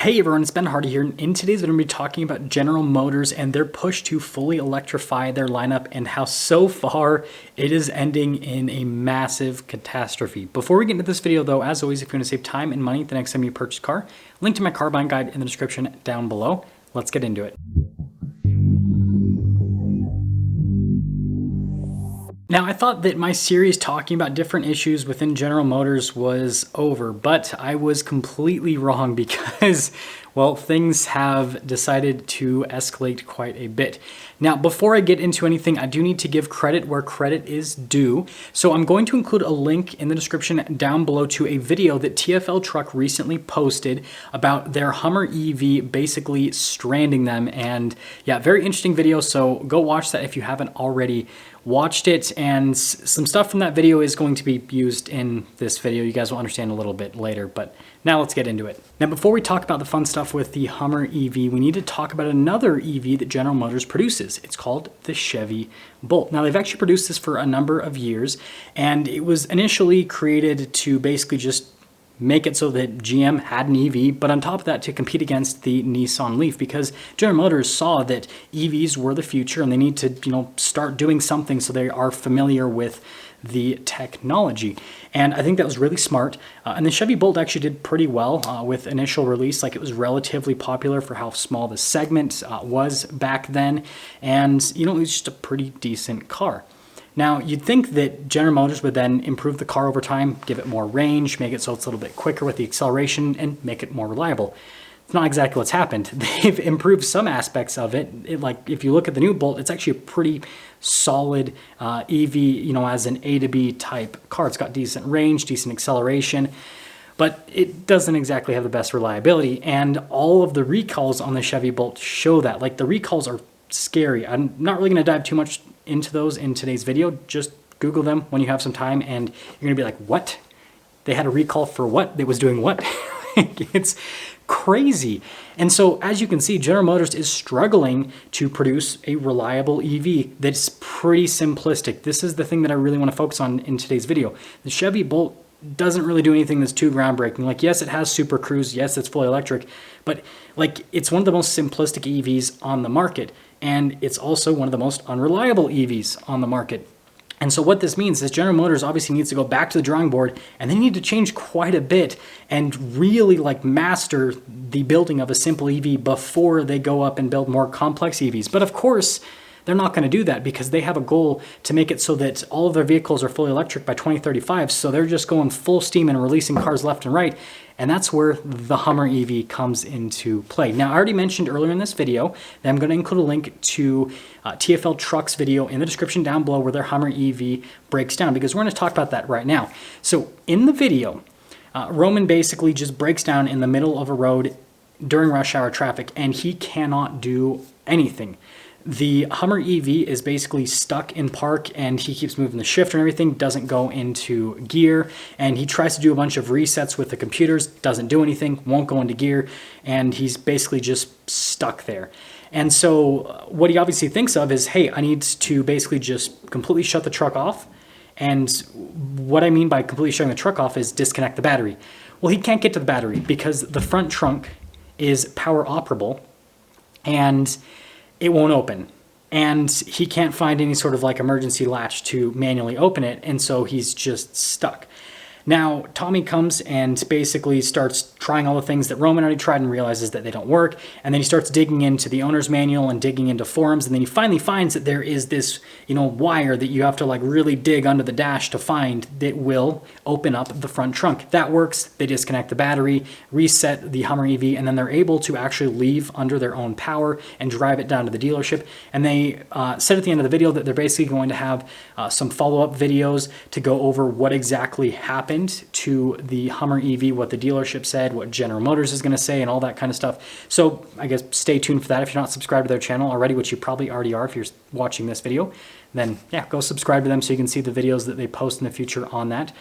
Hey everyone, it's Ben Hardy here, and in today's video, I'm going to be talking about General Motors and their push to fully electrify their lineup and how so far it is ending in a massive catastrophe. Before we get into this video though, as always, if you want to save time and money the next time you purchase a car, link to my car buying guide in the description down below. Let's get into it. Now, I thought that my series talking about different issues within General Motors was over, but I was completely wrong because, well, things have decided to escalate quite a bit. Now, before I get into anything, I do need to give credit where credit is due. So I'm going to include a link in the description down below to a video that TFL Truck recently posted about their Hummer EV basically stranding them. And yeah, very interesting video. So go watch that if you haven't already watched it, and some stuff from that video is going to be used in this video. You guys will understand a little bit later, but now let's get into it. Now, before we talk about the fun stuff with the Hummer EV, we need to talk about another EV that General Motors produces. It's called the Chevy Bolt. Now, they've actually produced this for a number of years, and it was initially created to basically just make it so that GM had an EV, but on top of that to compete against the Nissan Leaf, because General Motors saw that EVs were the future and they need to, start doing something so they are familiar with the technology. And I think that was really smart. And the Chevy Bolt actually did pretty well with initial release. Like, it was relatively popular for how small the segment was back then. And, it was just a pretty decent car. Now, you'd think that General Motors would then improve the car over time, give it more range, make it so it's a little bit quicker with the acceleration, and make it more reliable. It's not exactly what's happened. They've improved some aspects of it. Like, if you look at the new Bolt, it's actually a pretty solid EV, as an A to B type car. It's got decent range, decent acceleration, but it doesn't exactly have the best reliability. And all of the recalls on the Chevy Bolt show that. Like, the recalls are scary. I'm not really going to dive too much into those in today's video. Just Google them when you have some time, and you're going to be like, what? They had a recall for what? It was doing what? It's crazy. And so, as you can see, General Motors is struggling to produce a reliable EV that's pretty simplistic. This is the thing that I really want to focus on in today's video. The Chevy Bolt doesn't really do anything that's too groundbreaking. Like, yes, it has Super Cruise. Yes, it's fully electric. But, like, it's one of the most simplistic EVs on the market. And it's also one of the most unreliable EVs on the market. And so what this means is General Motors obviously needs to go back to the drawing board, and they need to change quite a bit and really master the building of a simple EV before they go up and build more complex EVs. But of course, they're not going to do that because they have a goal to make it so that all of their vehicles are fully electric by 2035. So they're just going full steam and releasing cars left and right. And that's where the Hummer EV comes into play. Now, I already mentioned earlier in this video that I'm going to include a link to TFL Truck's video in the description down below where their Hummer EV breaks down, because we're going to talk about that right now. So in the video, Roman basically just breaks down in the middle of a road during rush hour traffic, and he cannot do anything. The Hummer EV is basically stuck in park, and he keeps moving the shifter and everything, doesn't go into gear, and he tries to do a bunch of resets with the computers, doesn't do anything, won't go into gear, and he's basically just stuck there. And so what he obviously thinks of is, hey, I need to basically just completely shut the truck off. And what I mean by completely shutting the truck off is disconnect the battery. Well, he can't get to the battery because the front trunk is power operable, and it won't open. And he can't find any sort of emergency latch to manually open it, and so he's just stuck. Now, Tommy comes and basically starts trying all the things that Roman already tried and realizes that they don't work. And then he starts digging into the owner's manual and digging into forums. And then he finally finds that there is this, wire that you have to really dig under the dash to find that will open up the front trunk. That works. They disconnect the battery, reset the Hummer EV, and then they're able to actually leave under their own power and drive it down to the dealership. And they said at the end of the video that they're basically going to have some follow-up videos to go over what exactly happened to the Hummer EV, what the dealership said, what General Motors is going to say, and all that kind of stuff. So I guess stay tuned for that. If you're not subscribed to their channel already, which you probably already are if you're watching this video, then yeah, go subscribe to them so you can see the videos that they post in the future on that.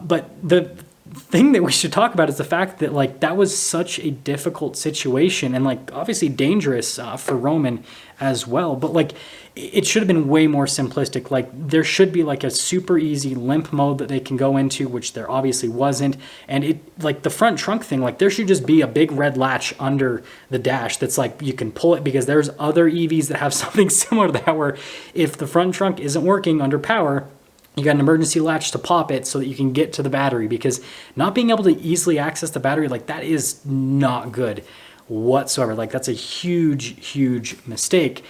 But the thing that we should talk about is the fact that like that was such a difficult situation and like obviously dangerous for Roman as well. But like it should have been way more simplistic. Like there should be like a super easy limp mode that they can go into, which there obviously wasn't. And it like the front trunk thing, like there should just be a big red latch under the dash that's like you can pull it, because there's other EVs that have something similar to that where if the front trunk isn't working under power, you got an emergency latch to pop it so that you can get to the battery, because not being able to easily access the battery, like that is not good whatsoever. Like that's a huge mistake.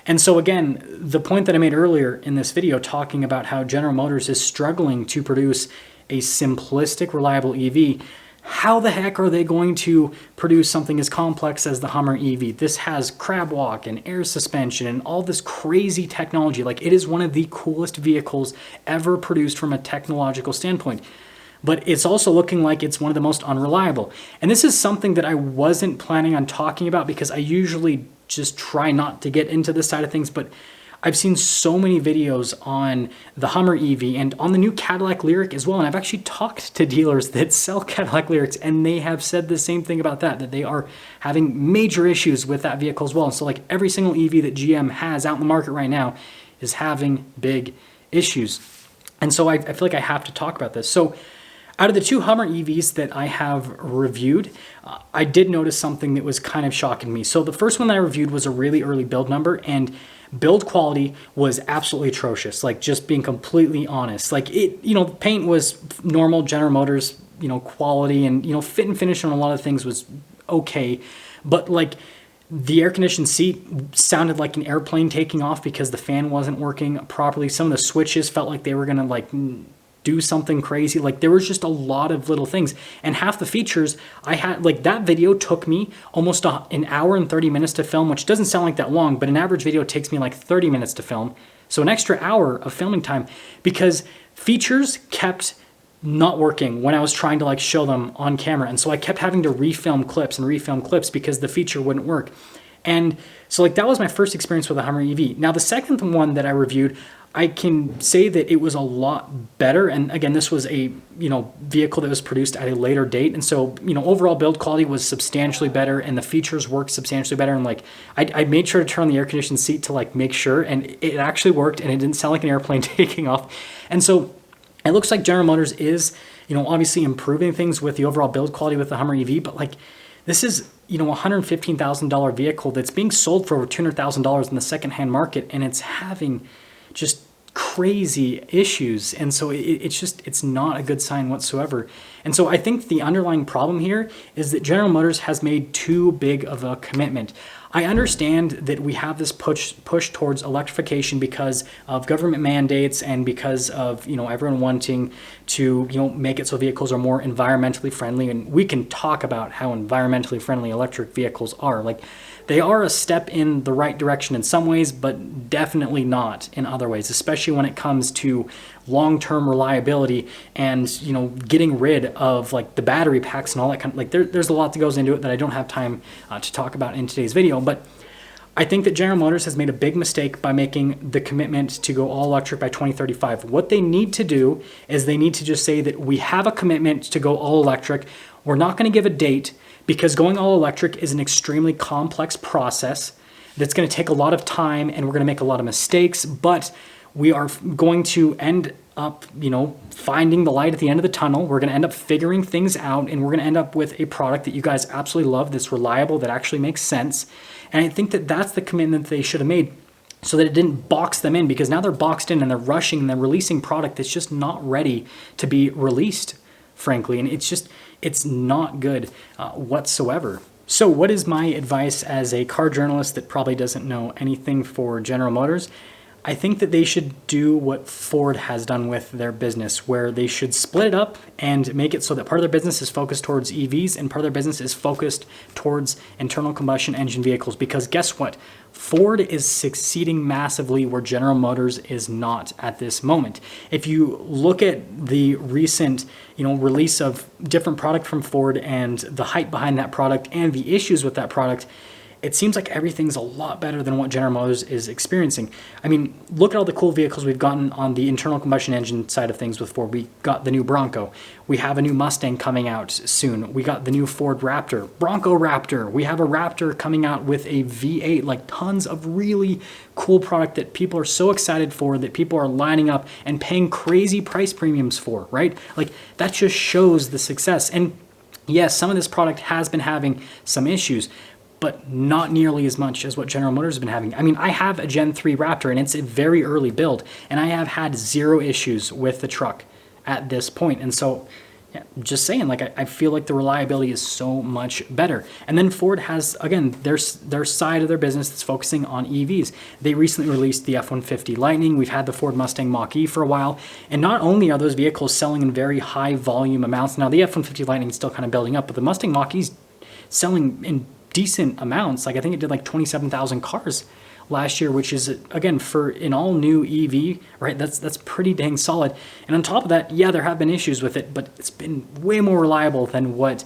And so again, the point that I made earlier in this video talking about how General Motors is struggling to produce a simplistic, reliable EV, how the heck are they going to produce something as complex as the Hummer EV? This has crab walk and air suspension and all this crazy technology. Like it is one of the coolest vehicles ever produced from a technological standpoint. But it's also looking like it's one of the most unreliable. And this is something that I wasn't planning on talking about because I usually just try not to get into this side of things, but I've seen so many videos on the Hummer EV and on the new Cadillac Lyriq as well. And I've actually talked to dealers that sell Cadillac Lyriqs, and they have said the same thing about that they are having major issues with that vehicle as well. And so like every single EV that GM has out in the market right now is having big issues. And so I feel like I have to talk about this. So out of the two Hummer EVs that I have reviewed, I did notice something that was kind of shocking me. So the first one that I reviewed was a really early build number, and build quality was absolutely atrocious. Like just being completely honest, like it, paint was normal General Motors, quality, and, fit and finish on a lot of things was okay. But like the air conditioned seat sounded like an airplane taking off because the fan wasn't working properly. Some of the switches felt like they were going to like do something crazy. Like there was just a lot of little things, and half the features I had, like that video took me almost an hour and 30 minutes to film, which doesn't sound like that long, but an average video takes me like 30 minutes to film. So an extra hour of filming time because features kept not working when I was trying to like show them on camera. And so I kept having to refilm clips because the feature wouldn't work. And so like that was my first experience with the Hummer EV. Now the second one that I reviewed, I can say that it was a lot better. And again, this was a, vehicle that was produced at a later date. And so, overall build quality was substantially better and the features worked substantially better. And like, I made sure to turn on the air conditioned seat to like make sure, and it actually worked and it didn't sound like an airplane taking off. And so it looks like General Motors is, obviously improving things with the overall build quality with the Hummer EV, but like this is, a $115,000 vehicle that's being sold for over $200,000 in the secondhand market, and it's having just crazy issues. And so it's not a good sign whatsoever. And so I think the underlying problem here is that General Motors has made too big of a commitment. I understand that we have this push towards electrification because of government mandates and because of, everyone wanting to, make it so vehicles are more environmentally friendly. And we can talk about how environmentally friendly electric vehicles are. Like they are a step in the right direction in some ways, but definitely not in other ways, especially when it comes to long-term reliability and, getting rid of like the battery packs and all that kind of, like there's a lot that goes into it that I don't have time to talk about in today's video. But I think that General Motors has made a big mistake by making the commitment to go all electric by 2035. What they need to do is they need to just say that we have a commitment to go all electric. We're not going to give a date because going all electric is an extremely complex process that's going to take a lot of time and we're going to make a lot of mistakes, but we are going to end up, finding the light at the end of the tunnel. We're going to end up figuring things out, and we're going to end up with a product that you guys absolutely love, that's reliable, that actually makes sense. And I think that that's the commitment they should have made so that it didn't box them in, because now they're boxed in and they're rushing and they're releasing product that's just not ready to be released, frankly. And it's not good whatsoever. So what is my advice as a car journalist that probably doesn't know anything for General Motors? I think that they should do what Ford has done with their business, where they should split it up and make it so that part of their business is focused towards EVs and part of their business is focused towards internal combustion engine vehicles. Because guess what? Ford is succeeding massively where General Motors is not at this moment. If you look at the recent, release of different product from Ford and the hype behind that product and the issues with that product, it seems like everything's a lot better than what General Motors is experiencing. I mean, look at all the cool vehicles we've gotten on the internal combustion engine side of things with Ford. We got the new Bronco. We have a new Mustang coming out soon. We got the new Ford Raptor, Bronco Raptor. We have a Raptor coming out with a V8, like tons of really cool product that people are so excited for, that people are lining up and paying crazy price premiums for, right? Like that just shows the success. And yes, some of this product has been having some issues, but not nearly as much as what General Motors has been having. I mean, I have a Gen 3 Raptor and it's a very early build, and I have had 0 issues with the truck at this point. And so, yeah, just saying, like, I feel like the reliability is so much better. And then Ford has, again, their side of their business that's focusing on EVs. They recently released the F-150 Lightning. We've had the Ford Mustang Mach-E for a while. And not only are those vehicles selling in very high volume amounts, now the F-150 Lightning is still kind of building up, but the Mustang Mach-E's selling in decent amounts. Like I think it did like 27,000 cars last year, which is, again, for an all new EV, right? That's pretty dang solid. And on top of that, yeah, there have been issues with it, but it's been way more reliable than what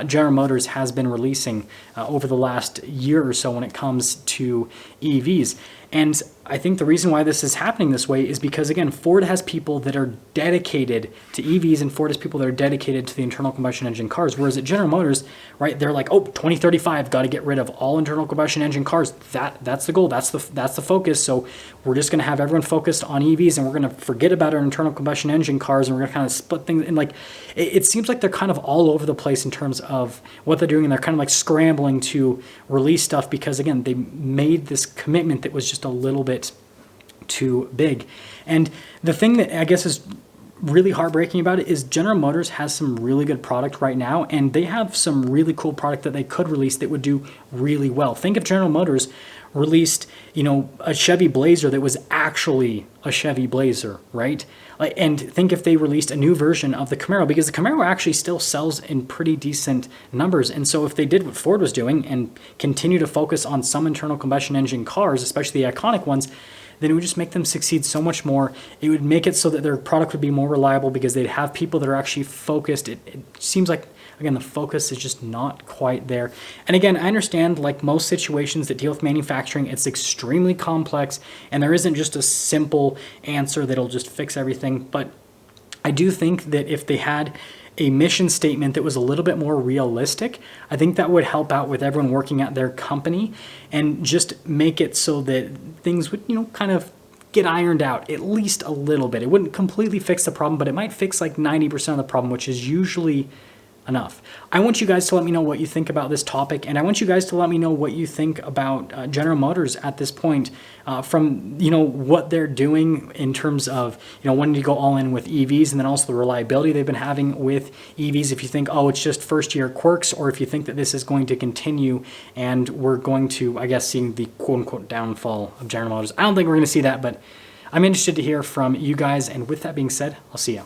General Motors has been releasing over the last year or so when it comes to EVs. And I think the reason why this is happening this way is because, again, Ford has people that are dedicated to EVs and Ford has people that are dedicated to the internal combustion engine cars. Whereas at General Motors, right, they're like, oh, 2035, got to get rid of all internal combustion engine cars. That's the goal. That's the focus. So we're just going to have everyone focused on EVs and we're going to forget about our internal combustion engine cars and we're going to kind of split things. And like, it seems like they're kind of all over the place in terms of what they're doing. And they're kind of like scrambling to release stuff because, again, they made this commitment that was just a little bit too big. And the thing that I guess is really heartbreaking about it is General Motors has some really good product right now, and they have some really cool product that they could release that would do really well. Think if General Motors released, you know, a Chevy Blazer that was actually a Chevy Blazer, right? And think if they released a new version of the Camaro, because the Camaro actually still sells in pretty decent numbers. And so if they did what Ford was doing and continue to focus on some internal combustion engine cars, especially the iconic ones, then it would just make them succeed so much more. It would make it so that their product would be more reliable because they'd have people that are actually focused. It seems like, again, the focus is just not quite there. And again, I understand, like most situations that deal with manufacturing, it's extremely complex and there isn't just a simple answer that'll just fix everything. But I do think that if they had a mission statement that was a little bit more realistic, I think that would help out with everyone working at their company and just make it so that things would, you know, kind of get ironed out at least a little bit. It wouldn't completely fix the problem, but it might fix like 90% of the problem, which is usually enough. I want you guys to let me know what you think about this topic, and I want you guys to let me know what you think about General Motors at this point, from, you know, what they're doing in terms of, you know, wanting to go all in with EVs, and then also the reliability they've been having with EVs. If you think, oh, it's just first year quirks, or if you think that this is going to continue and we're going to, I guess, seeing the quote unquote downfall of General Motors. I don't think we're going to see that, but I'm interested to hear from you guys. And with that being said, I'll see you.